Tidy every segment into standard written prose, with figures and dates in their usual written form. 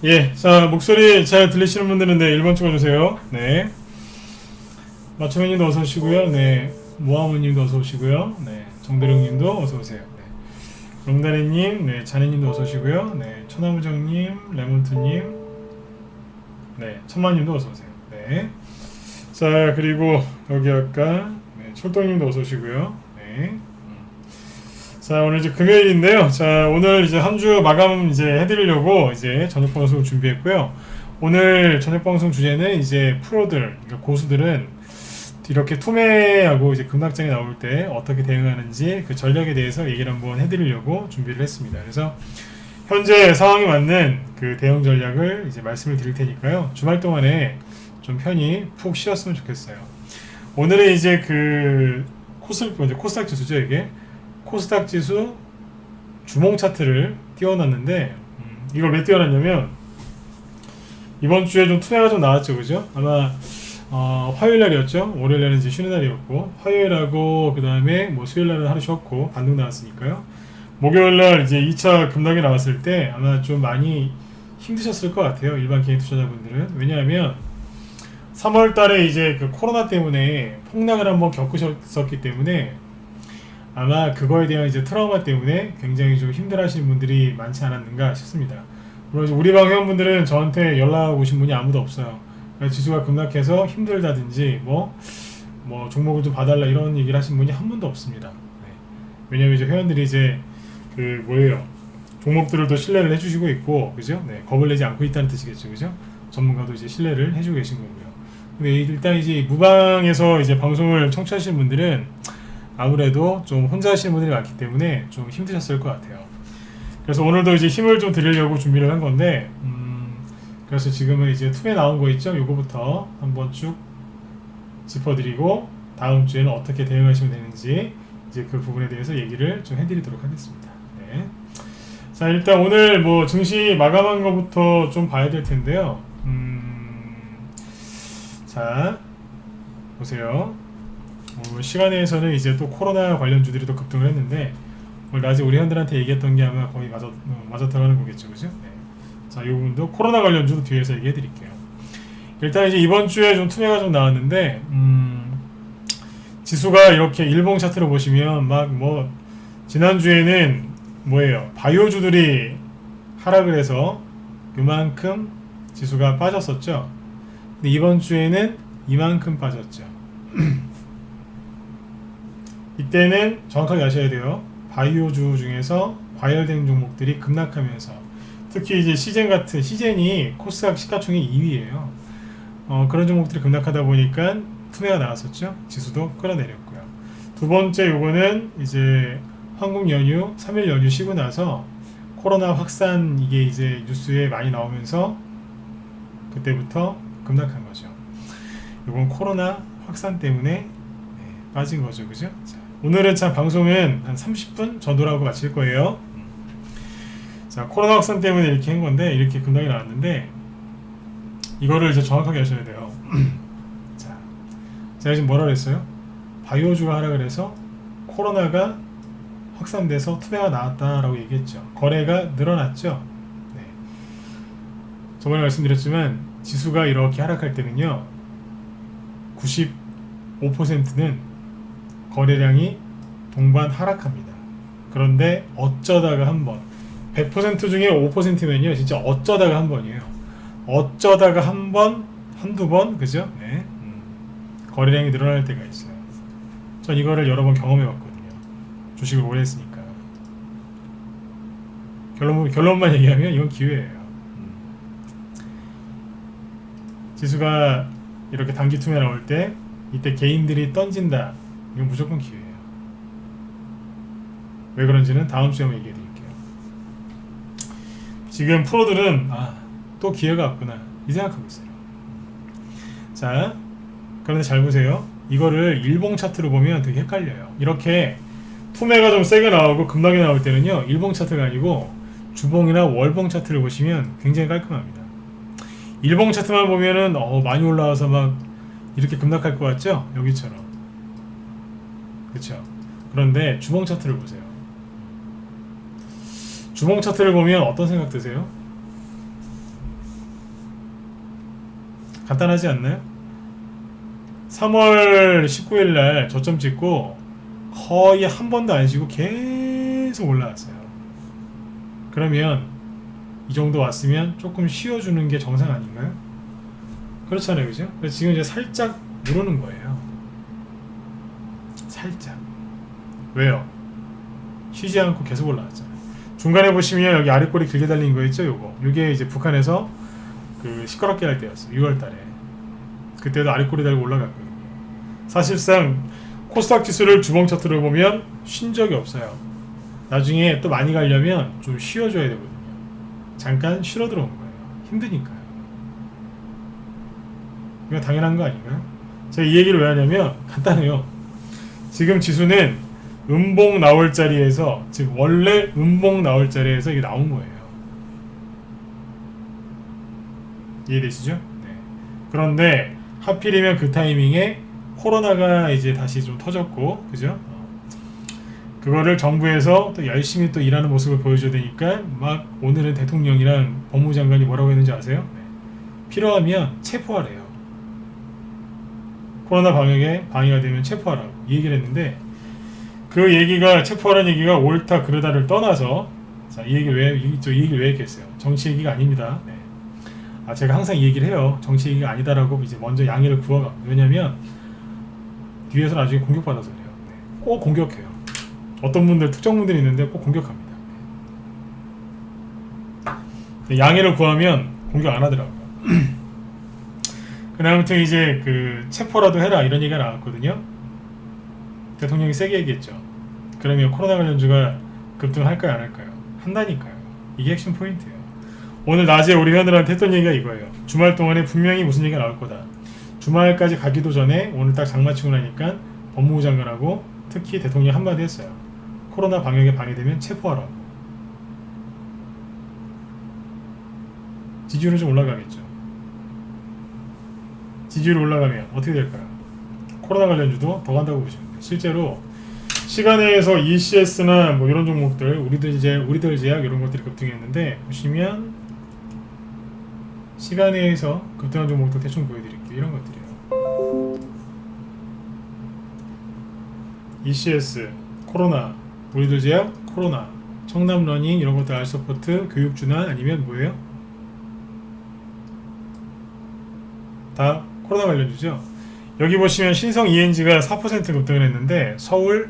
예, 자, 목소리 잘 들리시는 분들은 네, 1번 찍어주세요. 네. 마초맨님도 어서 오시고요. 네. 모아모님도 어서 오시고요. 네. 정대령님도 어서 오세요. 네. 롱다리님, 네. 자네님도 어서 오시고요. 네. 천하무정님, 레몬트님, 네. 천마님도 어서 오세요. 네. 자, 그리고 여기 아까 네. 철동님도 어서 오시고요. 네. 자, 오늘 이제 금요일인데요. 자, 오늘 이제 한 주 마감 이제 해드리려고 이제 저녁 방송을 준비했고요. 오늘 저녁 방송 주제는 이제 프로들, 그러니까 고수들은 이렇게 투매하고 이제 급락장이 나올 때 어떻게 대응하는지 그 전략에 대해서 얘기를 한번 해드리려고 준비를 했습니다. 그래서 현재 상황에 맞는 그 대응 전략을 이제 말씀을 드릴 테니까요. 주말 동안에 좀 편히 푹 쉬었으면 좋겠어요. 오늘은 이제 그 코스닥 지수죠, 이게. 코스닥 지수 주봉 차트를 띄워놨는데 이걸 왜 띄워놨냐면 이번 주에 좀 투매가 좀 나왔죠, 그죠? 아마 화요일 날이었죠. 월요일 날은 이제 쉬는 날이었고 화요일하고 그 다음에 뭐 수요일 날은 하루 쉬었고 반등 나왔으니까요. 목요일 날 이제 2차 급락이 나왔을 때 아마 좀 많이 힘드셨을 것 같아요, 일반 개인 투자자분들은. 왜냐하면 3월 달에 이제 그 코로나 때문에 폭락을 한번 겪으셨었기 때문에 아마 그거에 대한 이제 트라우마 때문에 굉장히 좀 힘들어하시는 분들이 많지 않았는가 싶습니다. 물론 우리 방 회원분들은 저한테 연락 오신 분이 아무도 없어요. 지수가 급락해서 힘들다든지 뭐 종목을 좀 봐달라 이런 얘기를 하신 분이 한 분도 없습니다. 네. 왜냐면 이제 회원들이 이제 그 뭐예요, 종목들을 또 신뢰를 해주시고 있고, 그죠? 네, 겁을 내지 않고 있다는 뜻이겠죠, 그죠? 전문가도 이제 신뢰를 해주고 계신 거고요. 근데 일단 이제 무방에서 이제 방송을 청취하시는 분들은 아무래도 좀 혼자 하시는 분들이 많기 때문에 좀 힘드셨을 것 같아요. 그래서 오늘도 이제 힘을 좀 드리려고 준비를 한 건데, 그래서 지금은 이제 투에 나온 거 있죠? 요거부터 한번 쭉 짚어드리고, 다음 주에는 어떻게 대응하시면 되는지, 이제 그 부분에 대해서 얘기를 좀 해드리도록 하겠습니다. 네. 자, 일단 오늘 뭐 증시 마감한 거부터 좀 봐야 될 텐데요. 자, 보세요. 시간에서는 이제 또 코로나 관련주들이 또 급등을 했는데 오늘 낮에 우리 회원들한테 얘기했던 게 아마 거의 맞아 들어가는 거겠죠, 그죠? 네. 자, 이 부분도 코로나 관련주도 뒤에서 얘기해 드릴게요. 일단 이제 이번 주에 좀 투매가 좀 나왔는데 지수가 이렇게 일봉 차트로 보시면 막 뭐 지난주에는 뭐예요, 바이오주들이 하락을 해서 요만큼 지수가 빠졌었죠. 근데 이번 주에는 이만큼 빠졌죠. 이때는 정확하게 아셔야 돼요. 바이오주 중에서 과열된 종목들이 급락하면서 특히 이제 시젠이 코스닥 시가총액 2위예요. 그런 종목들이 급락하다 보니까 투매가 나왔었죠. 지수도 끌어내렸고요. 두 번째 요거는 이제 한국 연휴 3일 연휴 쉬고 나서 코로나 확산 이게 이제 뉴스에 많이 나오면서 그때부터 급락한 거죠. 요건 코로나 확산 때문에 빠진 거죠, 그죠? 자, 오늘은 참 방송은 한 30분 정도로 하고 마칠 거예요. 자, 코로나 확산 때문에 이렇게 한 건데 이렇게 급락이 나왔는데 이거를 이제 정확하게 하셔야 돼요. 자, 제가 지금 뭐라 그랬어요? 바이오주가 하락을 해서 코로나가 확산돼서 투매가 나왔다라고 얘기했죠. 거래가 늘어났죠. 네. 저번에 말씀드렸지만 지수가 이렇게 하락할 때는요, 95%는 거래량이 동반 하락합니다. 그런데 어쩌다가 한 번, 100% 중에 5%면요 진짜 어쩌다가 한 번이에요. 어쩌다가 한 번, 한두 번, 그죠? 네. 거래량이 늘어날 때가 있어요. 전 이거를 여러 번 경험해 봤거든요. 주식을 오래 했으니까. 결론만 얘기하면 이건 기회예요. 지수가 이렇게 단기 투매 나올 때 이때 개인들이 던진다, 이건 무조건 기회예요. 왜 그런지는 다음 주에 한번 얘기해 드릴게요. 지금 프로들은 또 기회가 왔구나 이 생각하고 있어요. 자, 그런데 잘 보세요. 이거를 일봉 차트로 보면 되게 헷갈려요. 이렇게 투매가 좀 세게 나오고 급락이 나올 때는요, 일봉 차트가 아니고 주봉이나 월봉 차트를 보시면 굉장히 깔끔합니다. 일봉 차트만 보면은 많이 올라와서 막 이렇게 급락할 것 같죠? 여기처럼. 그렇죠? 그런데 주봉 차트를 보세요. 주봉 차트를 보면 어떤 생각 드세요? 간단하지 않나요? 3월 19일 날 저점 찍고 거의 한 번도 안 쉬고 계속 올라왔어요. 그러면 이 정도 왔으면 조금 쉬어주는 게 정상 아닌가요? 그렇잖아요, 그죠? 그래서 지금 이제 살짝 누르는 거예요. 살짝. 왜요? 쉬지 않고 계속 올라왔잖아요. 중간에 보시면 여기 아래 꼬리 길게 달린 거 있죠? 요게 이제 북한에서 그 시끄럽게 할 때였어요. 6월 달에. 그때도 아래 꼬리 달고 올라갔거든요. 사실상 코스닥 지수를 주봉 차트를 보면 쉰 적이 없어요. 나중에 또 많이 가려면 좀 쉬어줘야 되거든요. 잠깐 쉬러 들어온 거예요. 힘드니까요. 이거 당연한 거 아닌가요? 제가 이 얘기를 왜 하냐면 간단해요. 지금 지수는 음봉 나올 자리에서, 즉 원래 음봉 나올 자리에서 이게 나온 거예요. 이해되시죠? 네. 그런데 하필이면 그 타이밍에 코로나가 이제 다시 좀 터졌고, 그죠? 그거를 정부에서 또 열심히 또 일하는 모습을 보여줘야 되니까 막 오늘은 대통령이랑 법무부 장관이 뭐라고 했는지 아세요? 네. 필요하면 체포하래요. 코로나 방해가 되면 체포하라고 이 얘기를 했는데, 그 얘기가, 체포하라는 얘기가 옳다 그르다를 떠나서, 자, 이 얘기를 왜 했겠어요? 정치 얘기가 아닙니다. 네. 제가 항상 이 얘기를 해요. 정치 얘기가 아니다라고 이제 먼저 양해를 구하가. 왜냐면 뒤에서 나중에 공격받아서 그래요. 네. 꼭 공격해요. 어떤 분들, 특정 분들이 있는데 꼭 공격합니다. 네. 양해를 구하면 공격 안 하더라고요. 근데 아무튼 이제 그 체포라도 해라 이런 얘기가 나왔거든요. 대통령이 세게 얘기했죠. 그러면 코로나 관련주가 급등할까요, 안 할까요? 한다니까요. 이게 핵심 포인트예요. 오늘 낮에 우리 회원들한테 했던 얘기가 이거예요. 주말 동안에 분명히 무슨 얘기가 나올 거다. 주말까지 가기도 전에 오늘 딱 장마치고 나니까 법무부 장관하고 특히 대통령이 한마디 했어요. 코로나 방역에 방해되면 체포하라고. 지지율은 좀 올라가겠죠. 지지율이 올라가면 어떻게 될까요? 코로나 관련주도 더 간다고 보시면 돼요. 실제로 시간에서 ECS나 뭐 이런 종목들, 우리들 제약 이런 것들이 급등했는데, 보시면 시간에서 급등한 종목들 대충 보여드릴게요. 이런 것들이에요. ECS, 코로나, 우리들 제약, 코로나, 청남러닝 이런 것들, 알서포트, 교육주나 아니면 뭐예요? 다 코로나 관련주죠. 여기 보시면 신성 ENG가 4% 급등을 했는데, 서울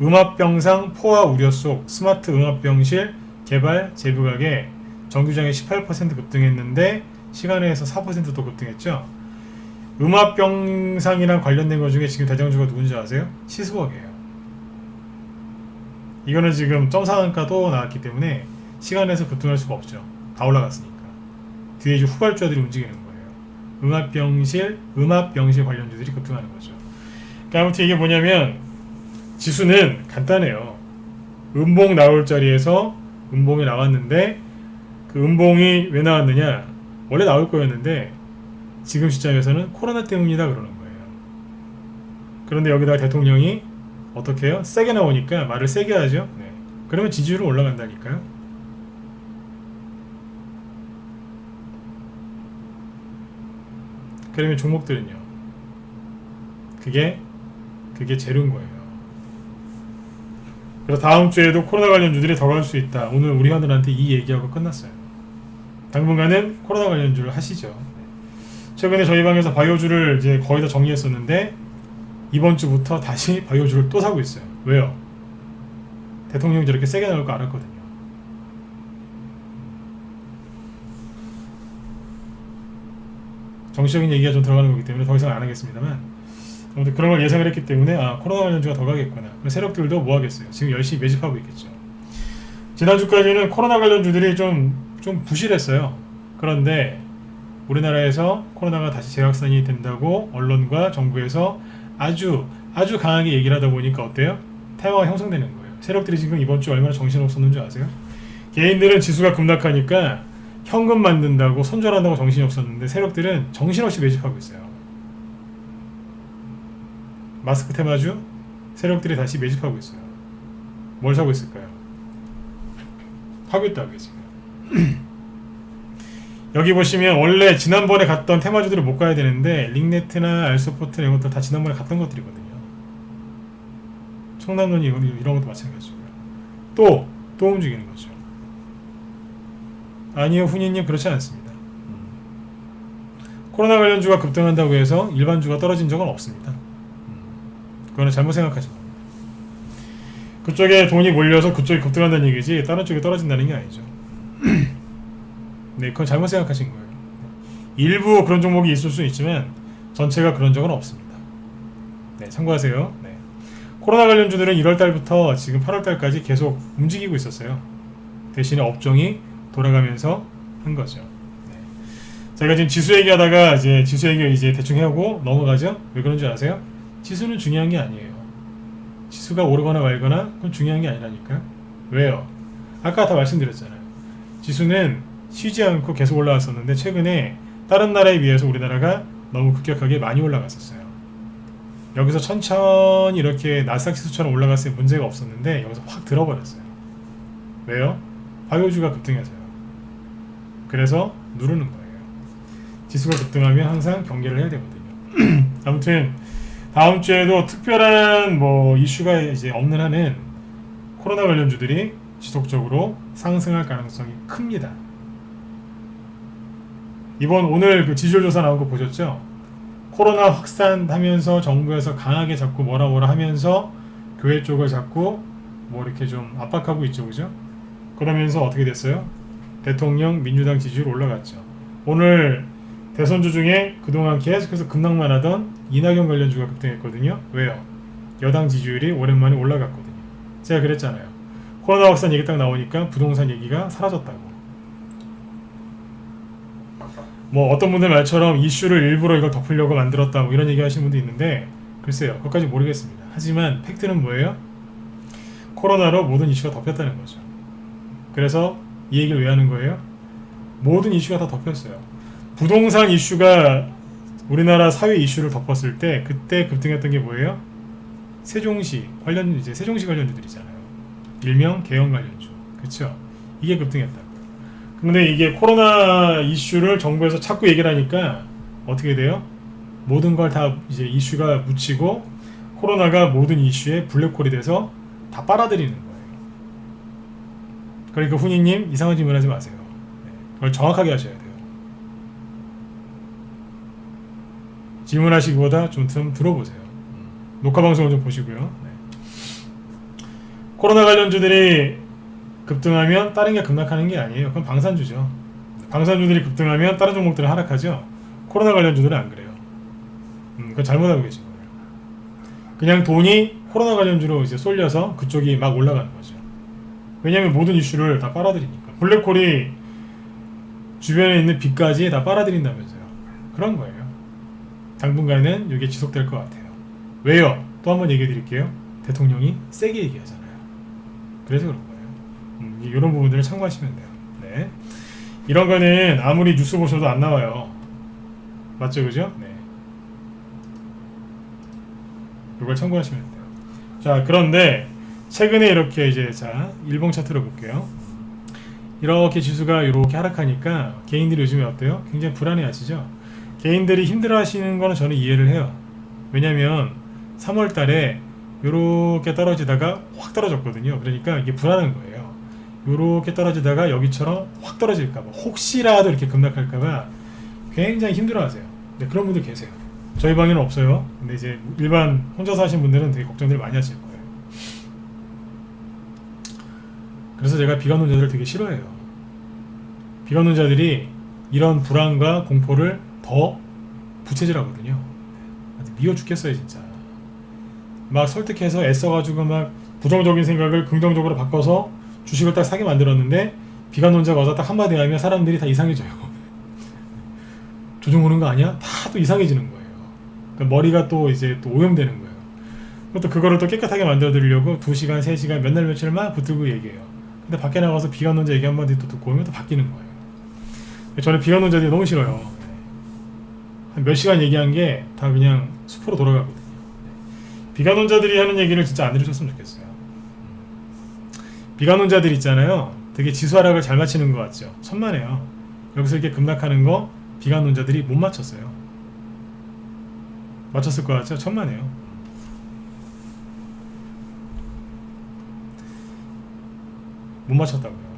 음압병상 포화 우려 속 스마트 음압병실 개발 재부각에 정규장에 18% 급등했는데 시간에서 4%도 급등했죠. 음압병상이랑 관련된 것 중에 지금 대장주가 누군지 아세요? 시스웍이에요. 이거는 지금 점상한가도 나왔기 때문에 시간에서 급등할 수가 없죠. 다 올라갔으니까. 뒤에 이제 후발주들이 움직이는 거예요. 음압병실 관련주들이 급등하는 거죠. 그러니까 아무튼 이게 뭐냐면, 지수는 간단해요. 음봉 나올 자리에서 음봉이 나왔는데, 그 음봉이 왜 나왔느냐? 원래 나올 거였는데 지금 시점에서는 코로나 때문이다 그러는 거예요. 그런데 여기다가 대통령이 어떻게 해요? 세게 나오니까 말을 세게 하죠. 네. 그러면 지지율은 올라간다니까요. 그러면 종목들은요, 그게 재료인 거예요. 그래서 다음 주에도 코로나 관련주들이 더 갈 수 있다. 오늘 우리 회원들한테 이 얘기하고 끝났어요. 당분간은 코로나 관련주를 하시죠. 최근에 저희 방에서 바이오주를 이제 거의 다 정리했었는데 이번 주부터 다시 바이오주를 또 사고 있어요. 왜요? 대통령이 저렇게 세게 나올 거 알았거든요. 정치적인 얘기가 좀 들어가는 거기 때문에 더 이상 안 하겠습니다만, 아무튼 그런 걸 예상을 했기 때문에 코로나 관련주가 더 가겠구나. 세력들도 뭐 하겠어요? 지금 열심히 매집하고 있겠죠. 지난주까지는 코로나 관련주들이 좀 부실했어요. 그런데 우리나라에서 코로나가 다시 재확산이 된다고 언론과 정부에서 아주 강하게 얘기를 하다 보니까 어때요? 태화가 형성되는 거예요. 세력들이 지금 이번 주 얼마나 정신없었는 줄 아세요? 개인들은 지수가 급락하니까 현금 만든다고 손절한다고 정신이 없었는데 세력들은 정신없이 매집하고 있어요. 마스크 테마주 세력들이 다시 매집하고 있어요. 뭘 사고 있을까요? 하고 있다고요 지금. 여기 보시면 원래 지난번에 갔던 테마주들을 못 가야 되는데 링네트나 알소포트 이런 것들 다 지난번에 갔던 것들이거든요. 청남론이 이런 것도 마찬가지고요. 또 움직이는 거죠. 아니요, 훈이님 그렇지 않습니다. 코로나 관련주가 급등한다고 해서 일반주가 떨어진 적은 없습니다. 그거는 잘못 생각하신 겁니다. 그쪽에 돈이 몰려서 그쪽이 급등한다는 얘기지 다른 쪽이 떨어진다는 게 아니죠. 네, 그건 잘못 생각하신 거예요. 일부 그런 종목이 있을 수는 있지만 전체가 그런 적은 없습니다. 네, 참고하세요. 네. 코로나 관련주들은 1월달부터 지금 8월달까지 계속 움직이고 있었어요. 대신에 업종이 돌아가면서 한 거죠. 네. 제가 지금 지수 얘기하다가 이제 지수 얘기 이제 대충 해오고 넘어가죠. 왜 그런 줄 아세요? 지수는 중요한 게 아니에요. 지수가 오르거나 말거나 그건 중요한 게 아니라니까요. 왜요? 아까 다 말씀드렸잖아요. 지수는 쉬지 않고 계속 올라왔었는데 최근에 다른 나라에 비해서 우리나라가 너무 급격하게 많이 올라갔었어요. 여기서 천천히 이렇게 나스닥 지수처럼 올라갔을 때 문제가 없었는데 여기서 확 들어버렸어요. 왜요? 바이오주가 급등해서요. 그래서 누르는 거예요. 지수가 급등하면 항상 경계를 해야 되거든요. 아무튼 다음 주에도 특별한 뭐 이슈가 이제 없는 한은 코로나 관련주들이 지속적으로 상승할 가능성이 큽니다. 오늘 그 지지율 조사 나온 거 보셨죠? 코로나 확산하면서 정부에서 강하게 자꾸 뭐라 하면서 교회 쪽을 자꾸 뭐 이렇게 좀 압박하고 있죠, 그죠? 그러면서 어떻게 됐어요? 대통령 민주당 지지율 올라갔죠. 오늘 대선주 중에 그동안 계속해서 급락만 하던 이낙연 관련주가 급등했거든요. 왜요? 여당 지지율이 오랜만에 올라갔거든요. 제가 그랬잖아요. 코로나 확산 얘기 딱 나오니까 부동산 얘기가 사라졌다고. 뭐 어떤 분들 말처럼 이슈를 일부러 이걸 덮으려고 만들었다 뭐 이런 얘기 하시는 분도 있는데 글쎄요, 그것까지 모르겠습니다. 하지만 팩트는 뭐예요? 코로나로 모든 이슈가 덮였다는 거죠. 그래서 이 얘기를 왜 하는 거예요? 모든 이슈가 다 덮였어요. 부동산 이슈가 우리나라 사회 이슈를 덮었을 때 그때 급등했던 게 뭐예요? 세종시 관련주들이잖아요. 일명 개헌 관련주. 그렇죠? 이게 급등했다고요. 근데 이게 코로나 이슈를 정부에서 자꾸 얘기를 하니까 어떻게 돼요? 모든 걸 다 이제 이슈가 묻히고 코로나가 모든 이슈에 블랙홀이 돼서 다 빨아들이는 거예요. 그러니까 훈이님 이상한 질문 하지 마세요. 그걸 정확하게 하셔야 돼요. 질문하시기보다 좀 들어보세요. 녹화 방송을 좀 보시고요. 네. 코로나 관련주들이 급등하면 다른 게 급락하는 게 아니에요. 그건 방산주죠. 방산주들이 급등하면 다른 종목들은 하락하죠. 코로나 관련주들은 안 그래요. 그건 잘못하고 계신 거예요. 그냥 돈이 코로나 관련주로 이제 쏠려서 그쪽이 막 올라가는 거죠. 왜냐하면 모든 이슈를 다 빨아들이니까. 블랙홀이 주변에 있는 빚까지 다 빨아들인다면서요. 그런 거예요. 당분간은 이게 지속될 것 같아요. 왜요? 또 한번 얘기해 드릴게요. 대통령이 세게 얘기하잖아요. 그래서 그런 거예요. 이런 부분들을 참고하시면 돼요. 네. 이런 거는 아무리 뉴스 보셔도 안 나와요. 맞죠, 그죠? 네. 이걸 참고하시면 돼요. 자, 그런데 최근에 이렇게 이제 일봉 차트를 볼게요. 이렇게 지수가 이렇게 하락하니까 개인들이 요즘에 어때요? 굉장히 불안해하시죠? 개인들이 힘들어하시는 거는 저는 이해를 해요. 왜냐면 3월 달에 이렇게 떨어지다가 확 떨어졌거든요. 그러니까 이게 불안한 거예요. 이렇게 떨어지다가 여기처럼 확 떨어질까봐, 혹시라도 이렇게 급락할까봐 굉장히 힘들어하세요. 네, 그런 분들 계세요. 저희 방에는 없어요. 근데 이제 일반 혼자서 하신 분들은 되게 걱정들 많이 하실 거예요. 그래서 제가 비관론자들을 되게 싫어해요. 비관론자들이 이런 불안과 공포를 더 부채질하거든요. 미워 죽겠어요, 진짜. 막 설득해서 애써가지고 막 부정적인 생각을 긍정적으로 바꿔서 주식을 딱 사게 만들었는데 비관론자가 와서 딱 한마디 하면 사람들이 다 이상해져요. 조종 오는 거 아니야? 다 또 이상해지는 거예요. 그러니까 머리가 또 이제 또 오염되는 거예요. 또 그거를 또 깨끗하게 만들어 드리려고 2시간, 3시간, 몇 날 며칠 막 붙들고 얘기해요. 근데 밖에 나가서 비관론자 얘기 한마디 또 듣고 오면 또 바뀌는 거예요. 저는 비관론자들이 너무 싫어요. 한 몇 시간 얘기한 게 다 그냥 숲으로 돌아가거든요. 비관론자들이 하는 얘기를 진짜 안 들으셨으면 좋겠어요. 비관론자들 있잖아요. 되게 지수 하락을 잘 맞히는 것 같죠. 천만에요. 여기서 이렇게 급락하는 거 비관론자들이 못 맞췄어요. 맞췄을 것 같죠? 천만에요. 못 맞췄다고요.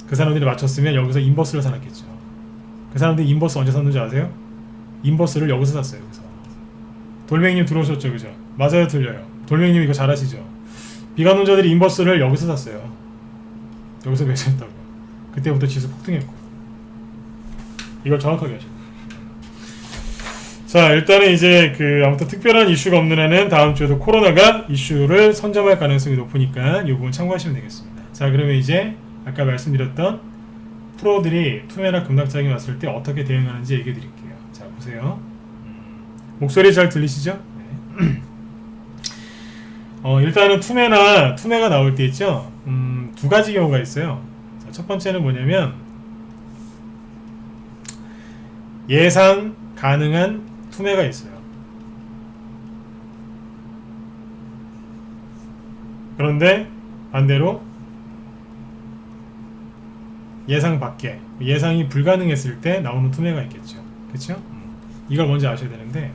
그 사람들이 맞췄으면 여기서 인버스를 사놨겠죠. 그 사람들이 인버스 언제 샀는지 아세요? 인버스를 여기서 샀어요. 여기서. 돌멩이님 들어오셨죠, 그죠? 맞아요, 틀려요? 돌멩이님 이거 잘 아시죠? 비관론자들이 인버스를 여기서 샀어요. 여기서 매수했다고요. 그때부터 지수 폭등했고. 이걸 정확하게 하시고. 자, 일단은 이제 아무튼 특별한 이슈가 없는 한은 다음 주에도 코로나가 이슈를 선점할 가능성이 높으니까 이 부분 참고하시면 되겠습니다. 자, 그러면 이제 아까 말씀드렸던 프로들이 투매나 급락장이 왔을 때 어떻게 대응하는지 얘기해 드릴게요. 자, 보세요. 목소리 잘 들리시죠? 네. 일단은 투매가 나올 때 있죠? 두 가지 경우가 있어요. 자, 첫 번째는 뭐냐면 예상 가능한 투매가 있어요. 그런데 반대로 예상 밖에, 예상이 불가능했을 때 나오는 투매가 있겠죠. 그렇죠? 이걸 먼저 아셔야 되는데,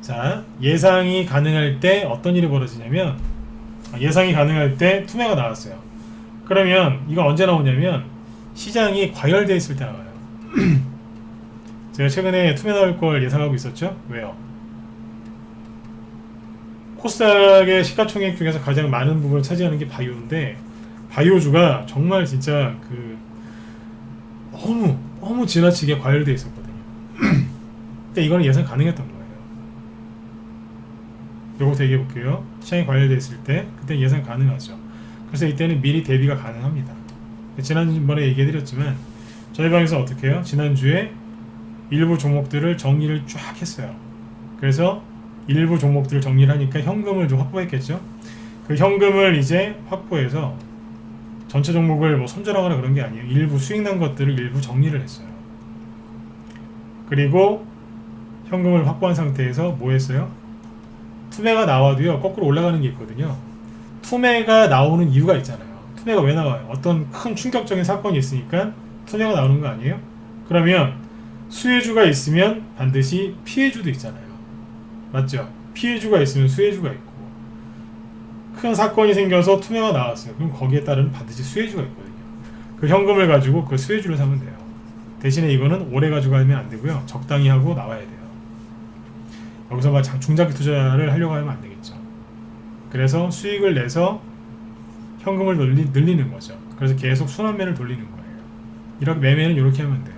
자, 예상이 가능할 때 어떤 일이 벌어지냐면, 예상이 가능할 때 투매가 나왔어요. 그러면 이건 언제 나오냐면 시장이 과열되어 있을 때 나와요. 제가 최근에 투매 나올 걸 예상하고 있었죠. 왜요? 코스닥의 시가총액 중에서 가장 많은 부분을 차지하는 게 바이오인데, 바이오주가 정말 진짜 너무 지나치게 과열되어 있었거든요. 근데 이거는 예상 가능했던 거예요. 요거부터 얘기해 볼게요. 시장이 과열되어 있을 때 그때 예상 가능하죠. 그래서 이때는 미리 대비가 가능합니다. 지난번에 얘기해 드렸지만 저희 방에서 어떻게 해요? 지난주에 일부 종목들을 정리를 쫙 했어요. 그래서 일부 종목들을 정리를 하니까 현금을 좀 확보했겠죠. 그 현금을 이제 확보해서 전체 종목을 뭐 손절하거나 그런 게 아니에요. 일부 수익 난 것들을 일부 정리를 했어요. 그리고 현금을 확보한 상태에서 뭐 했어요? 투매가 나와도요, 거꾸로 올라가는 게 있거든요. 투매가 나오는 이유가 있잖아요. 투매가 왜 나와요? 어떤 큰 충격적인 사건이 있으니까 투매가 나오는 거 아니에요? 그러면 수혜주가 있으면 반드시 피해주도 있잖아요. 맞죠? 피해주가 있으면 수혜주가 있고, 큰 사건이 생겨서 투매가 나왔어요. 그럼 거기에 따른 반드시 수혜주가 있거든요. 그 현금을 가지고 그 수혜주를 사면 돼요. 대신에 이거는 오래 가지고 가면 안 되고요. 적당히 하고 나와야 돼요. 여기서 막 중장기 투자를 하려고 하면 안 되겠죠. 그래서 수익을 내서 현금을 늘리는 거죠. 그래서 계속 순환매를 돌리는 거예요. 이렇게 매매는 이렇게 하면 돼요.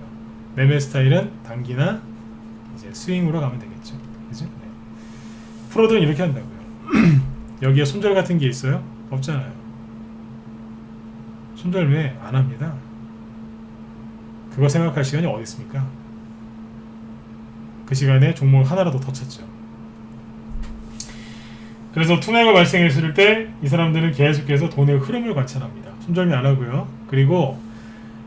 매매 스타일은 단기나 이제 스윙으로 가면 되겠죠. 그죠? 네. 프로들은 이렇게 한다고요. 여기에 손절 같은 게 있어요? 없잖아요. 손절 왜 안 합니다. 그거 생각할 시간이 어디 있습니까? 그 시간에 종목 하나라도 더 찾죠. 그래서 투매가 발생했을 때 이 사람들은 계속해서 돈의 흐름을 관찰합니다. 손절매 안 하고요. 그리고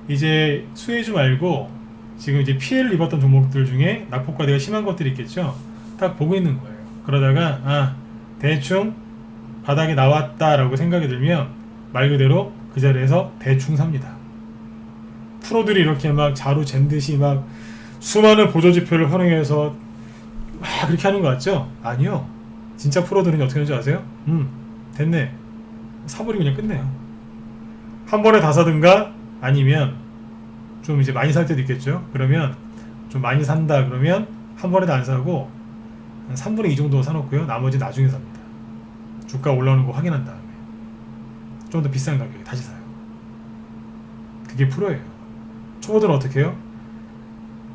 이제 수혜주 말고 지금 이제 피해를 입었던 종목들 중에 낙폭과대가 심한 것들이 있겠죠. 딱 보고 있는 거예요. 그러다가 대충 바닥에 나왔다라고 생각이 들면 말 그대로 그 자리에서 대충 삽니다. 프로들이 이렇게 막 자루 잰 듯이 막 수많은 보조지표를 활용해서 막 그렇게 하는 거 같죠? 아니요. 진짜 프로들은 어떻게 하는지 아세요? 됐네. 사버리고 그냥 끝내요. 한 번에 다 사든가 아니면 좀 이제 많이 살 때도 있겠죠? 그러면 좀 많이 산다 그러면 한 번에 다 안 사고 한 3분의 2 정도 사놓고요. 나머지 나중에 삽니다. 주가 올라오는 거 확인한 다음에 좀 더 비싼 가격에 다시 사요. 그게 프로예요. 초보들은 어떻게 해요?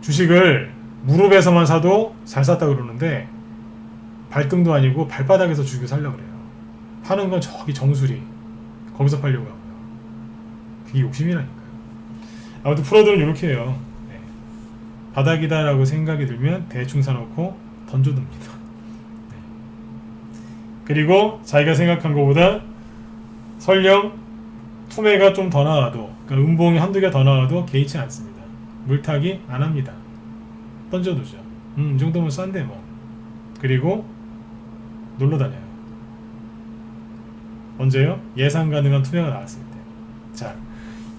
주식을 무릎에서만 사도 잘 샀다 그러는데 발등도 아니고 발바닥에서 주식을 살려고 그래요. 파는 건 저기 정수리 거기서 팔려고 하고요. 그게 욕심이라니까요. 아무튼 프로들은 이렇게 해요. 네. 바닥이다 라고 생각이 들면 대충 사놓고 던져둡니다. 네. 그리고 자기가 생각한 것보다 설령 투매가 좀 더 나와도, 그러니까 음봉이 한두 개 더 나와도 개의치 않습니다. 물타기 안 합니다. 던져두죠. 이 정도면 싼데 뭐. 그리고 놀러 다녀요. 언제요? 예상 가능한 투매가 나왔을 때. 자,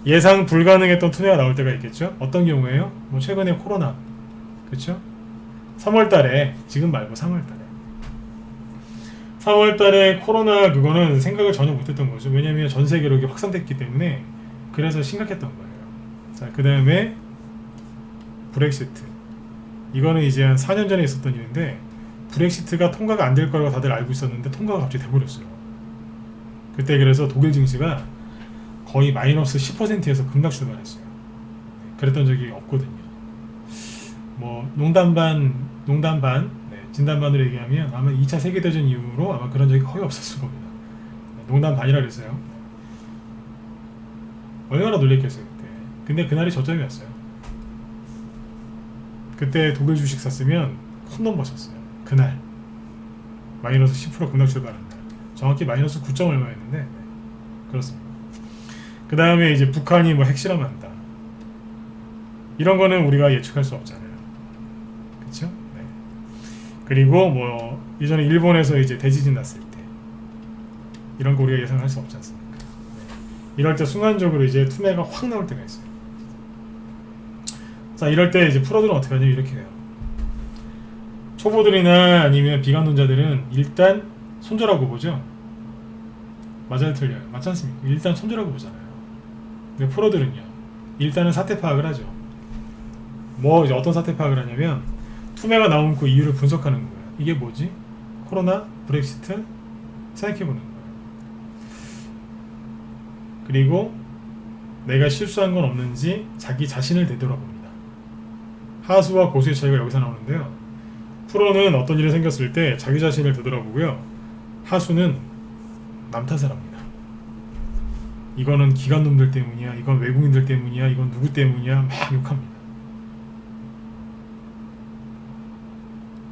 예상 불가능했던 투자가 나올 때가 있겠죠. 어떤 경우에요? 뭐 최근에 코로나, 그렇죠? 3월달에, 지금 말고 3월달에 코로나, 그거는 생각을 전혀 못했던 거죠. 왜냐하면 전 세계로 이게 확산됐기 때문에. 그래서 심각했던 거예요. 자, 그 다음에 브렉시트. 이거는 이제 한 4년 전에 있었던 일인데, 브렉시트가 통과가 안 될 거라고 다들 알고 있었는데 통과가 갑자기 돼버렸어요. 그때 그래서 독일 증시가 거의 마이너스 10%에서 급락 출발했어요. 그랬던 적이 없거든요. 뭐 농담 반 진담 반으로 얘기하면 아마 2차 세계대전 이후로 아마 그런 적이 거의 없었을 겁니다. 농담 반이라 그랬어요. 얼마나 놀랬겠어요 그때. 근데 그날이 저점이었어요. 그때 독일 주식 샀으면 큰 돈 버셨어요. 그날 마이너스 10% 급락 출발한 날. 정확히 마이너스 9. 얼마였는데 그렇습니다. 그 다음에 이제 북한이 뭐 핵실험한다. 이런 거는 우리가 예측할 수 없잖아요. 그렇죠? 네. 그리고 뭐 예전에 일본에서 이제 대지진 났을 때 이런 거 우리가 예상할 수 없지 않습니까? 네. 이럴 때 순간적으로 이제 투매가 확 나올 때가 있어요. 자, 이럴 때 이제 프로들은 어떻게 하냐면 이렇게 해요. 초보들이나 아니면 비관론자들은 일단 손절하고 보죠. 맞아요, 틀려요? 맞지 않습니까? 일단 손절하고 보잖아요. 근데 프로들은요, 일단은 사태 파악을 하죠. 뭐 이제 어떤 사태 파악을 하냐면 투매가 나온 그 이유를 분석하는 거예요. 이게 뭐지? 코로나, 브렉시트 생각해보는 거예요. 그리고 내가 실수한 건 없는지 자기 자신을 되돌아봅니다. 하수와 고수의 차이가 여기서 나오는데요. 프로는 어떤 일이 생겼을 때 자기 자신을 되돌아보고요. 하수는 남 탓을 합니다. 이거는 기관놈들 때문이야, 이건 외국인들 때문이야, 이건 누구 때문이야, 막 욕합니다.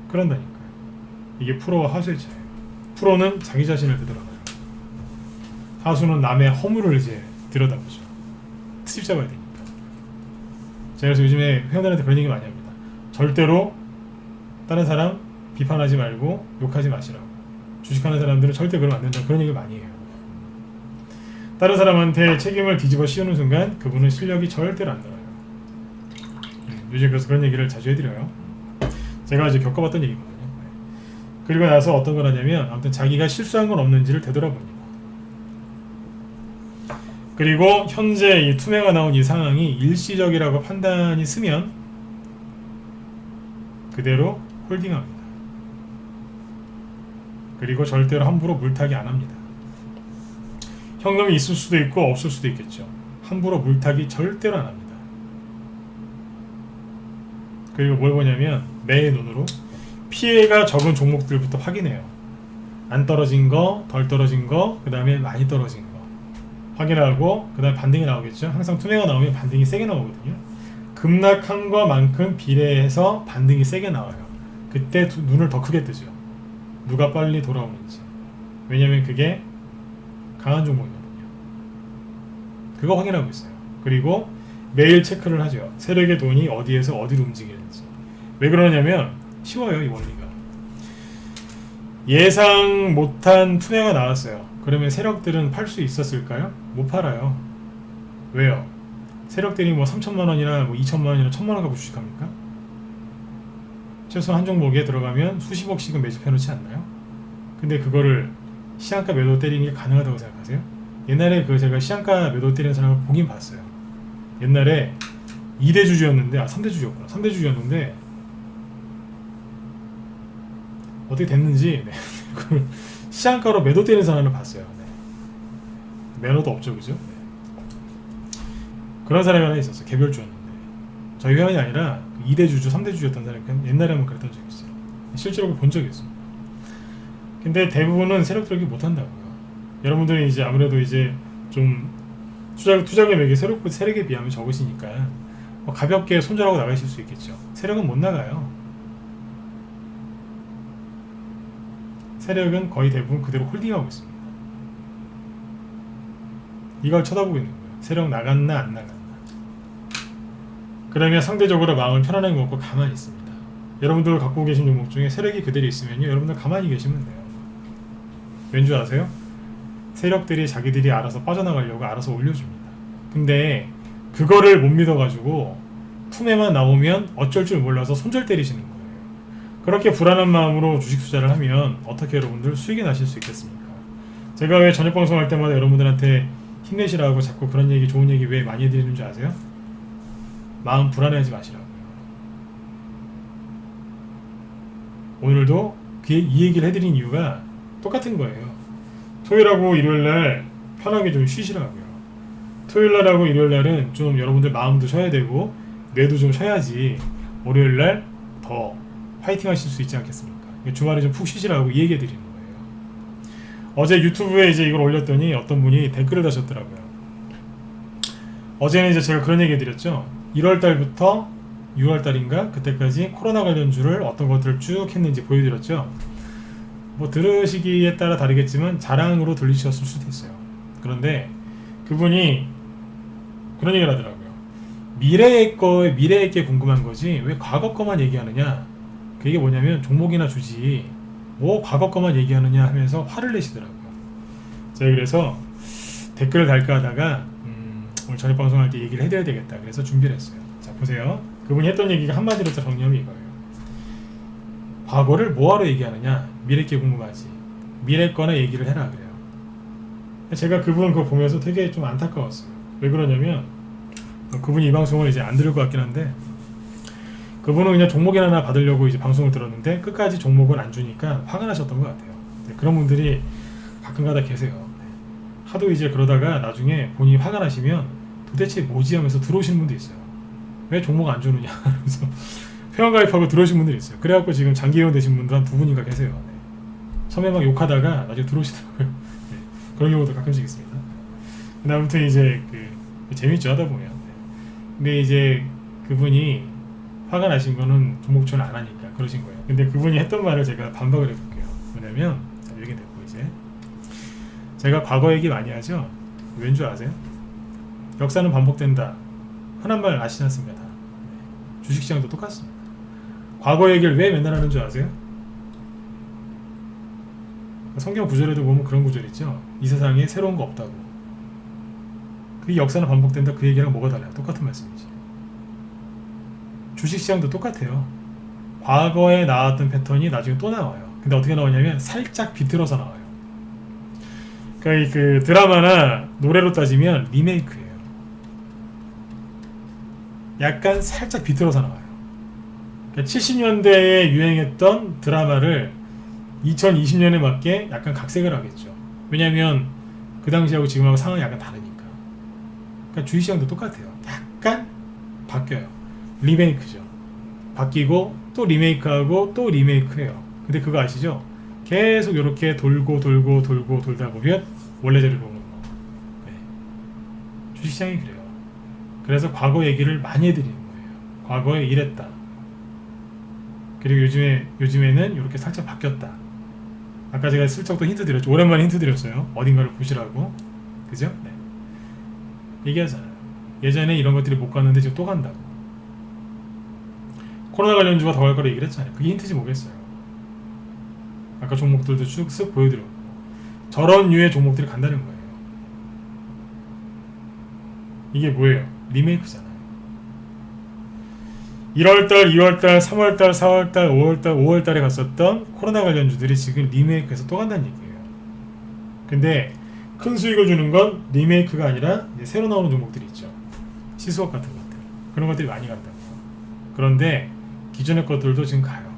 그런다니까요. 이게 프로와 하수의 차이예요. 프로는 자기 자신을 되돌아봐요. 하수는 남의 허물을 이제 들여다보죠. 트집 잡아야 되니까. 제가 그래서 요즘에 회원들한테 그런 얘기 많이 합니다. 절대로 다른 사람 비판하지 말고 욕하지 마시라고. 주식하는 사람들은 절대 그러면 안 된다. 그런 얘기를 많이 해요. 다른 사람한테 책임을 뒤집어 씌우는 순간 그분은 실력이 절대로 안 나와요. 요즘 그래서 그런 얘기를 자주 해드려요. 제가 이제 겪어봤던 얘기거든요. 그리고 나서 어떤 걸 하냐면 아무튼 자기가 실수한 건 없는지를 되돌아봅니다. 그리고 현재 이 투매가 나온 이 상황이 일시적이라고 판단이 쓰면 그대로 홀딩합니다. 그리고 절대로 함부로 물타기 안 합니다. 현금이 있을 수도 있고 없을 수도 있겠죠. 함부로 물타기 절대로 안 합니다. 그리고 뭘 보냐면 매의 눈으로 피해가 적은 종목들부터 확인해요. 안 떨어진 거, 덜 떨어진 거, 그 다음에 많이 떨어진 거 확인하고 그 다음에 반등이 나오겠죠. 항상 투매가 나오면 반등이 세게 나오거든요. 급락한 것만큼 비례해서 반등이 세게 나와요. 그때 눈을 더 크게 뜨죠. 누가 빨리 돌아오는지. 왜냐면 그게 강한 종목이거든요. 그거 확인하고 있어요. 그리고 매일 체크를 하죠. 세력의 돈이 어디에서 어디로 움직이는지. 왜 그러냐면 쉬워요, 이 원리가. 예상 못한 투매가 나왔어요. 그러면 세력들은 팔 수 있었을까요? 못 팔아요. 왜요? 세력들이 뭐 3천만 원이나 뭐 2천만 원이나 1천만 원 갖고 주식합니까? 최소한 한 종목에 들어가면 수십억씩은 매집해놓지 않나요? 근데 그거를 시장가 매도 때리는 게 가능하다고 생각하세요? 옛날에 그 제가 시장가 매도 때리는 사람을 보긴 봤어요. 옛날에 2대 주주였는데 3대 주주였구나. 3대 주주였는데 어떻게 됐는지 네. 그걸 시장가로 매도 때리는 사람을 봤어요. 네. 매너도 없죠, 그죠? 네. 그런 사람이 하나 있었어요. 개별주였는데 저희 회원이 아니라 2대 주주, 3대 주주였던 사람이 옛날에 한번 그랬던 적이 있어요. 실제로 본 적이 있어요. 근데 대부분은 세력들이 못한다고요. 여러분들이 이제 아무래도 이제 좀 투자 금액이 세력에 비하면 적으시니까 뭐 가볍게 손절하고 나가실 수 있겠죠. 세력은 못 나가요. 세력은 거의 대부분 그대로 홀딩하고 있습니다. 이걸 쳐다보고 있는 거예요. 세력 나갔나 안 나갔나. 그러면 상대적으로 마음을 편안하게 먹고 가만히 있습니다. 여러분들 갖고 계신 종목 중에 세력이 그대로 있으면요, 여러분들 가만히 계시면 돼요. 왠 줄 아세요? 세력들이 자기들이 알아서 빠져나가려고 알아서 올려줍니다. 근데 그거를 못 믿어가지고 품에만 나오면 어쩔 줄 몰라서 손절 때리시는 거예요. 그렇게 불안한 마음으로 주식 투자를 하면 어떻게 여러분들 수익이 나실 수 있겠습니까? 제가 왜 저녁 방송할 때마다 여러분들한테 힘내시라고 자꾸 그런 얘기, 좋은 얘기 왜 많이 해드리는 줄 아세요? 마음 불안해하지 마시라고요. 오늘도 이 얘기를 해드린 이유가 똑같은 거예요. 토요일하고 일요일날 편하게 좀 쉬시라고요. 토요일날하고 일요일날은 좀 여러분들 마음도 쉬어야 되고 뇌도 좀 쉬어야지 월요일날 더 파이팅 하실 수 있지 않겠습니까? 주말에 좀 푹 쉬시라고 이 얘기 해드리는 거예요. 어제 유튜브에 이제 이걸 올렸더니 어떤 분이 댓글을 다셨더라고요. 어제는 이제 제가 그런 얘기 해드렸죠. 1월달부터 6월달인가 그때까지 코로나 관련주를 어떤 것들을 쭉 했는지 보여드렸죠. 뭐 들으시기에 따라 다르겠지만 자랑으로 들리셨을 수도 있어요. 그런데 그분이 그런 얘기를 하더라고요. 미래의 게 궁금한 거지 왜 과거 거만 얘기하느냐. 그게 뭐냐면 종목이나 주지 뭐 과거 거만 얘기하느냐 하면서 화를 내시더라고요. 제가 그래서 댓글을 달까 하다가 오늘 저녁 방송할 때 얘기를 해드려야 되겠다 그래서 준비를 했어요. 자 보세요. 그분이 했던 얘기가 한마디로 정리하면 이거예요. 과거를 뭐하러 얘기하느냐. 미래 게 궁금하지. 미래 거나 얘기를 해라 그래요. 제가 그분 그거 보면서 되게 좀 안타까웠어요. 왜 그러냐면 그분이 이 방송을 이제 안 들을 것 같긴 한데 그분은 그냥 종목이나 하나 받으려고 이제 방송을 들었는데 끝까지 종목을 안 주니까 화가 나셨던 것 같아요. 그런 분들이 가끔가다 계세요. 하도 이제 그러다가 나중에 본인이 화가 나시면 도대체 뭐지 하면서 들어오시는 분도 있어요. 왜 종목 안 주느냐 그래서 회원가입하고 들어오신 분들이 있어요. 그래갖고 지금 장기회원 되신 분들 한 두 분인가 계세요. 네. 처음에 막 욕하다가 나중에 들어오시더라고요. 네. 그런 경우도 가끔씩 있습니다. 근데 아무튼 이제 재밌죠 하다 보면. 네. 근데 이제 그분이 화가 나신 거는 종목 추천 안 하니까 그러신 거예요. 근데 그분이 했던 말을 제가 반박을 해볼게요. 뭐냐면 여기 됐고 이제 제가 과거 얘기 많이 하죠. 왠 줄 아세요? 역사는 반복된다. 흔한 말 아시지 않습니까? 다. 네. 주식시장도 똑같습니다. 과거 얘기를 왜 맨날 하는 줄 아세요? 성경 구절에도 보면 그런 구절 있죠. 이 세상에 새로운 거 없다고. 그 역사는 반복된다. 그 얘기랑 뭐가 달라요? 똑같은 말씀이지. 주식시장도 똑같아요. 과거에 나왔던 패턴이 나중에 또 나와요. 근데 어떻게 나오냐면 살짝 비틀어서 나와요. 그러니까 그 드라마나 노래로 따지면 리메이크예요. 약간 살짝 비틀어서 나와요. 그러니까 70년대에 유행했던 드라마를 2020년에 맞게 약간 각색을 하겠죠. 왜냐하면 그 당시하고 지금하고 상황이 약간 다르니까. 그러니까 주식시장도 똑같아요. 약간 바뀌어요. 리메이크죠. 바뀌고 또 리메이크하고 또 리메이크해요. 근데 그거 아시죠? 계속 이렇게 돌고 돌다 보면 원래 자리로 오는 거. 네. 주식시장이 그래요. 그래서 과거 얘기를 많이 해드리는 거예요. 과거에 이랬다. 그리고 요즘에는 이렇게 살짝 바뀌었다. 아까 제가 슬쩍 또 힌트 드렸죠. 오랜만에 힌트 드렸어요. 어딘가를 보시라고. 그죠? 네. 얘기하잖아요. 예전에 이런 것들이 못 갔는데 지금 또 간다고. 코로나 관련주가 더 갈 거라 얘기를 했잖아요. 그게 힌트지 뭐겠어요. 아까 종목들도 쭉 쓱 보여드렸고 저런 류의 종목들이 간다는 거예요. 이게 뭐예요? 리메이크잖아요. 1월달, 2월달, 3월달, 4월달, 5월달, 5월달에 갔었던 코로나 관련주들이 지금 리메이크해서 또 간다는 얘기예요. 근데 큰 수익을 주는 건 리메이크가 아니라 이제 새로 나오는 종목들이 있죠. 시스업 같은 것들. 그런 것들이 많이 간다고요. 그런데 기존의 것들도 지금 가요.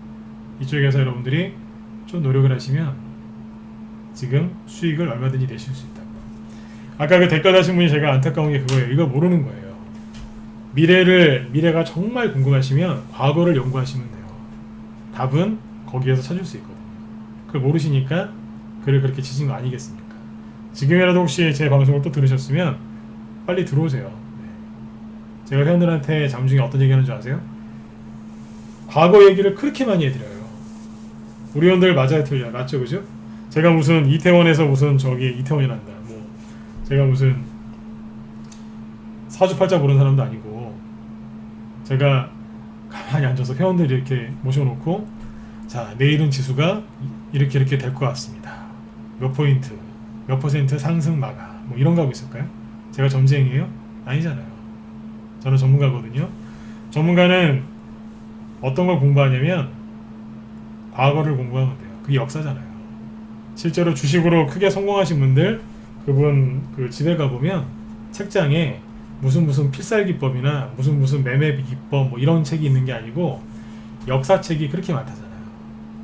이쪽에서 여러분들이 좀 노력을 하시면 지금 수익을 얼마든지 내실 수 있다고요. 아까 그 댓글 다신 분이 제가 안타까운 게 그거예요. 이거 모르는 거예요. 미래가 정말 궁금하시면 과거를 연구하시면 돼요. 답은 거기에서 찾을 수 있거든요. 그걸 모르시니까 글을 그렇게 치신 거 아니겠습니까? 지금이라도 혹시 제 방송을 또 들으셨으면 빨리 들어오세요. 네. 제가 회원들한테 잠중에 어떤 얘기 하는 줄 아세요? 과거 얘기를 그렇게 많이 해드려요. 우리 회원들 맞아요, 틀려요? 맞죠, 그죠? 제가 무슨 이태원에서 무슨 이태원이란다. 뭐 제가 무슨 사주팔자 보는 사람도 아니고 제가 가만히 앉아서 회원들 이렇게 모셔놓고 자 내일은 지수가 이렇게 될 것 같습니다. 몇 포인트, 몇 퍼센트 상승 마감 뭐 이런 거 하고 있을까요? 제가 점쟁이에요? 아니잖아요. 저는 전문가거든요. 전문가는 어떤 걸 공부하냐면 과거를 공부하면 돼요. 그게 역사잖아요. 실제로 주식으로 크게 성공하신 분들, 그분 그 집에 가보면 책장에 무슨 필살기법이나 무슨 매매 기법 뭐 이런 책이 있는 게 아니고 역사책이 그렇게 많다잖아요.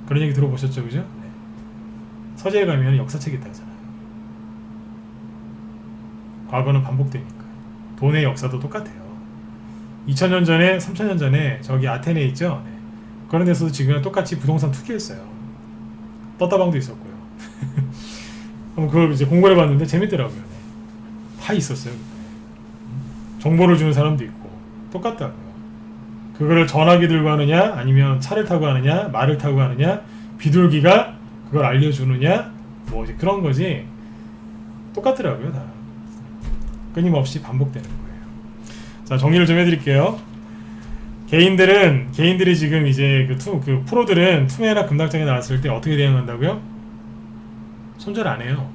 그런 얘기 들어보셨죠, 그죠? 네. 서재에 가면 역사책이 있다잖아요. 과거는 반복되니까. 돈의 역사도 똑같아요. 2000년 전에, 3000년 전에 저기 아테네 있죠? 네. 그런 데서도 지금 똑같이 부동산 투기했어요. 떴다방도 있었고요. 그걸 이제 공부를 해봤는데 재밌더라고요. 네. 다 있었어요. 정보를 주는 사람도 있고 똑같다고요. 그거를 전화기 들고 하느냐, 아니면 차를 타고 하느냐, 말을 타고 하느냐, 비둘기가 그걸 알려주느냐, 뭐 이제 그런 거지. 똑같더라고요, 다. 끊임없이 반복되는 거예요. 자, 정리를 좀 해드릴게요. 개인들이 지금 이제 그 프로들은 투매나 급락장에 나왔을 때 어떻게 대응한다고요? 손절 안 해요.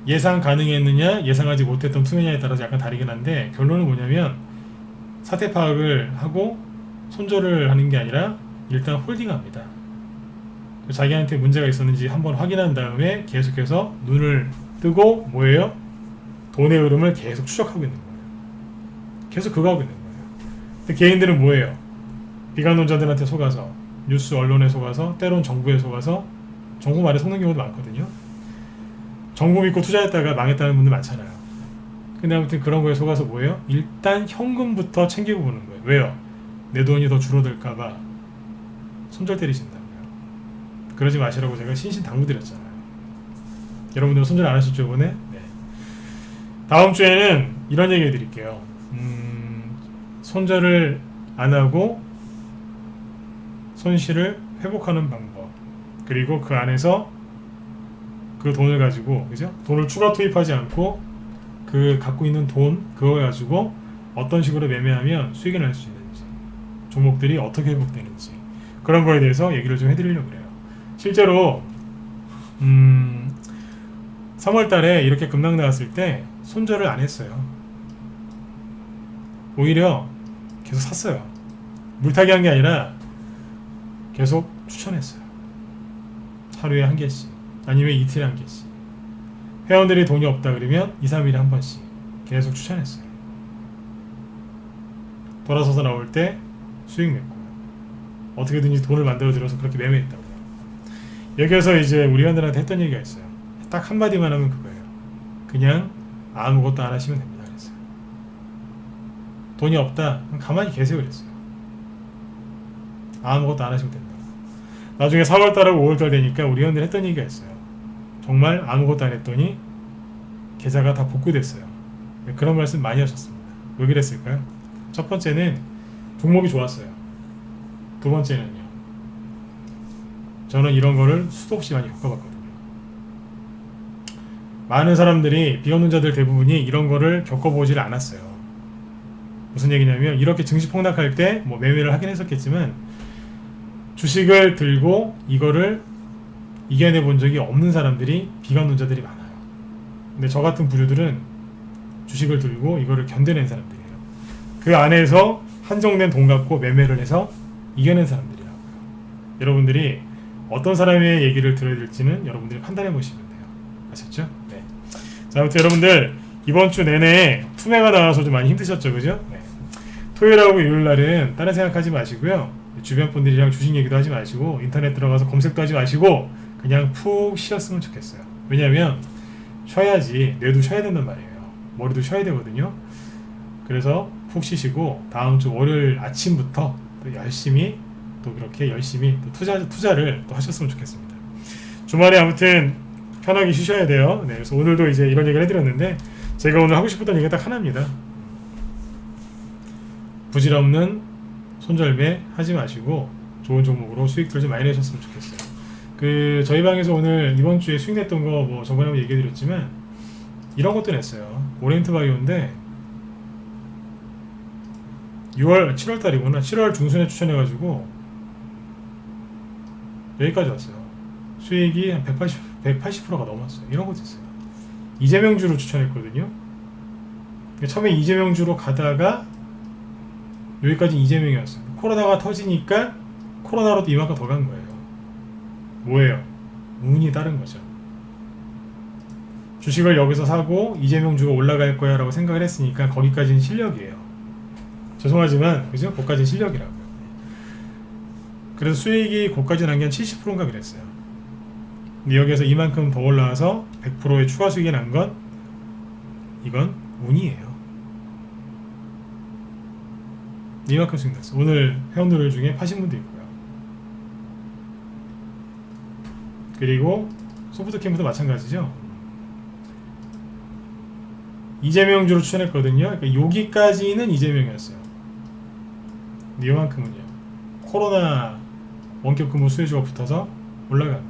예상 가능했느냐, 예상하지 못했던 투매냐에 따라서 약간 다르긴 한데, 결론은 뭐냐면 사태 파악을 하고 손절을 하는 게 아니라 일단 홀딩합니다. 자기한테 문제가 있었는지 한번 확인한 다음에 계속해서 눈을 뜨고 뭐예요? 돈의 흐름을 계속 추적하고 있는 거예요. 계속 그거 하고 있는 거예요. 근데 개인들은 뭐예요? 비관론자들한테 속아서, 뉴스 언론에 속아서, 때론 정부에 속아서, 정부 말에 속는 경우도 많거든요. 정부 믿고 투자했다가 망했다는 분들 많잖아요. 근데 아무튼 그런 거에 속아서 뭐예요? 일단 현금부터 챙기고 보는 거예요. 왜요? 내 돈이 더 줄어들까봐 손절 때리신다고요. 그러지 마시라고 제가 신신당부드렸잖아요. 여러분들은 손절 안 하셨죠, 이번에? 네. 다음 주에는 이런 얘기 해드릴게요. 손절을 안 하고 손실을 회복하는 방법, 그리고 그 안에서 그 돈을 가지고, 그죠? 돈을 추가 투입하지 않고 그 갖고 있는 돈 그거 가지고 어떤 식으로 매매하면 수익을 낼 수 있는지, 종목들이 어떻게 회복되는지, 그런 거에 대해서 얘기를 좀 해드리려고 그래요. 실제로 3월 달에 이렇게 급락 나왔을 때 손절을 안 했어요. 오히려 계속 샀어요. 물타기 한 게 아니라 계속 추천했어요. 하루에 한 개씩, 아니면 이틀에 한 개씩. 회원들이 돈이 없다 그러면 2, 3일에 한 번씩 계속 추천했어요. 돌아서서 나올 때 수익 냈고요. 어떻게든지 돈을 만들어 들어서 그렇게 매매했다고요. 여기에서 이제 우리 회원들한테 했던 얘기가 있어요. 딱 한마디만 하면 그거예요. 그냥 아무것도 안 하시면 됩니다. 그랬어요. 돈이 없다? 그럼 가만히 계세요. 그랬어요. 아무것도 안 하시면 된다. 나중에 4월달하고 5월달 되니까 우리 회원들 했던 얘기가 있어요. 정말 아무것도 안 했더니 계좌가 다 복구됐어요. 그런 말씀 많이 하셨습니다. 왜 그랬을까요? 첫 번째는 종목이 좋았어요. 두 번째는요, 저는 이런 거를 수도 없이 많이 겪어봤거든요. 많은 사람들이, 비언론자들 대부분이 이런 거를 겪어보질 않았어요. 무슨 얘기냐면, 이렇게 증시 폭락할 때 뭐 매매를 하긴 했었겠지만 주식을 들고 이거를 이겨내 본 적이 없는 사람들이 비관론자들이 많아요. 근데 저 같은 부류들은 주식을 들고 이거를 견뎌낸 사람들이에요. 그 안에서 한정된 돈 갖고 매매를 해서 이겨낸 사람들이라고요. 여러분들이 어떤 사람의 얘기를 들어야 될지는 여러분들이 판단해 보시면 돼요. 아셨죠? 네. 자, 아무튼 여러분들 이번 주 내내 투매가 나와서 좀 많이 힘드셨죠, 그죠? 네. 토요일하고 요일날은 다른 생각하지 마시고요. 주변 분들이랑 주식 얘기도 하지 마시고 인터넷 들어가서 검색도 하지 마시고 그냥 푹 쉬었으면 좋겠어요. 왜냐하면 쉬어야지 뇌도 쉬어야 된단 말이에요. 머리도 쉬어야 되거든요. 그래서 푹 쉬시고 다음 주 월요일 아침부터 또 열심히, 또 그렇게 열심히 또 투자를 또 하셨으면 좋겠습니다. 주말에 아무튼 편하게 쉬셔야 돼요. 네, 그래서 오늘도 이제 이런 얘기를 해드렸는데, 제가 오늘 하고 싶었던 얘기가 딱 하나입니다. 부질없는 손절매 하지 마시고 좋은 종목으로 수익들 좀 많이 내셨으면 좋겠어요. 저희 방에서 오늘 이번 주에 수익 냈던 거 뭐 저번에 한번 얘기해 드렸지만 이런 것도 냈어요. 오리엔트 바이오인데 7월 달이구나. 7월 중순에 추천해가지고 여기까지 왔어요. 수익이 한 180%가 넘었어요. 이런 것도 있어요. 이재명주로 추천했거든요. 처음에 이재명주로 가다가 여기까지 이재명이었어요. 코로나가 터지니까 코로나로 또 이만큼 더 간 거예요. 뭐예요? 운이 따른 거죠. 주식을 여기서 사고 이재명주가 올라갈 거야 라고 생각을 했으니까 거기까지는 실력이에요. 죄송하지만 그죠? 거기까지는 실력이라고요. 그래서 수익이 거기까지 난 게 한 70%인가 그랬어요. 근데 여기에서 이만큼 더 올라와서 100%의 추가 수익이 난 건 이건 운이에요. 이만큼 수익 났어요. 오늘 회원들 중에 파신 분도 있고요. 그리고 소프트캠프도 마찬가지죠. 이재명주로 추천했거든요. 그러니까 여기까지는 이재명이었어요. 근데 이만큼은요. 코로나 원격 근무 수혜주가 붙어서 올라간 거예요.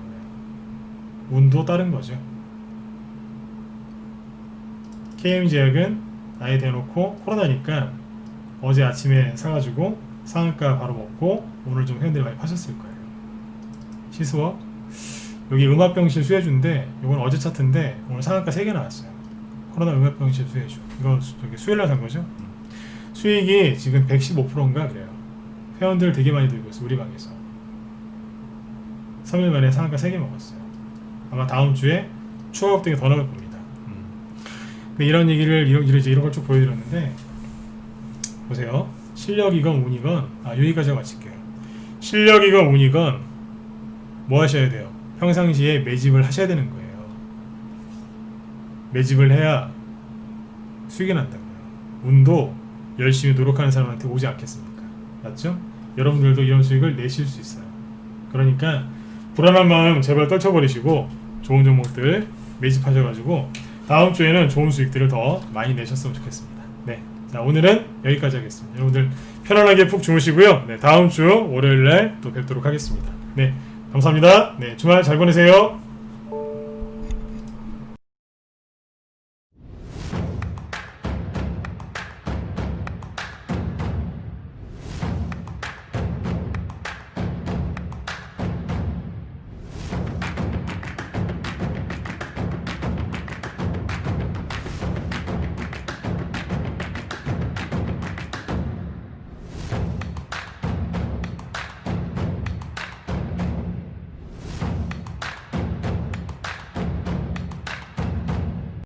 운도 따른 거죠. KM제약은 아예 대놓고 코로나니까 어제 아침에 사가지고 상한가 바로 먹고 오늘 좀 회원들이 많이 파셨을 거예요. 시스워 여기 음압병실 수혜주인데 이건 어제 차트인데 오늘 상한가 3개 나왔어요. 코로나 음압병실 수혜주 이거 저기 수요일날 산 거죠. 수익이 지금 115%인가 그래요. 회원들 되게 많이 들고 있어요. 우리 방에서 3일 만에 상한가 3개 먹었어요. 아마 다음 주에 추가 급등이 더 나올 겁니다. 근데 이런 얘기를 이런 걸 쭉 보여드렸는데 보세요. 실력이건 운이건 여기까지 하고 마칠게요. 실력이건 운이건 뭐 하셔야 돼요? 평상시에 매집을 하셔야 되는 거예요. 매집을 해야 수익이 난다고요. 운도 열심히 노력하는 사람한테 오지 않겠습니까? 맞죠? 여러분들도 이런 수익을 내실 수 있어요. 그러니까 불안한 마음 제발 떨쳐버리시고 좋은 종목들 매집하셔가지고 다음 주에는 좋은 수익들을 더 많이 내셨으면 좋겠습니다. 네, 자 오늘은 여기까지 하겠습니다. 여러분들 편안하게 푹 주무시고요. 네, 다음 주 월요일날 또 뵙도록 하겠습니다. 네, 감사합니다. 네, 주말 잘 보내세요.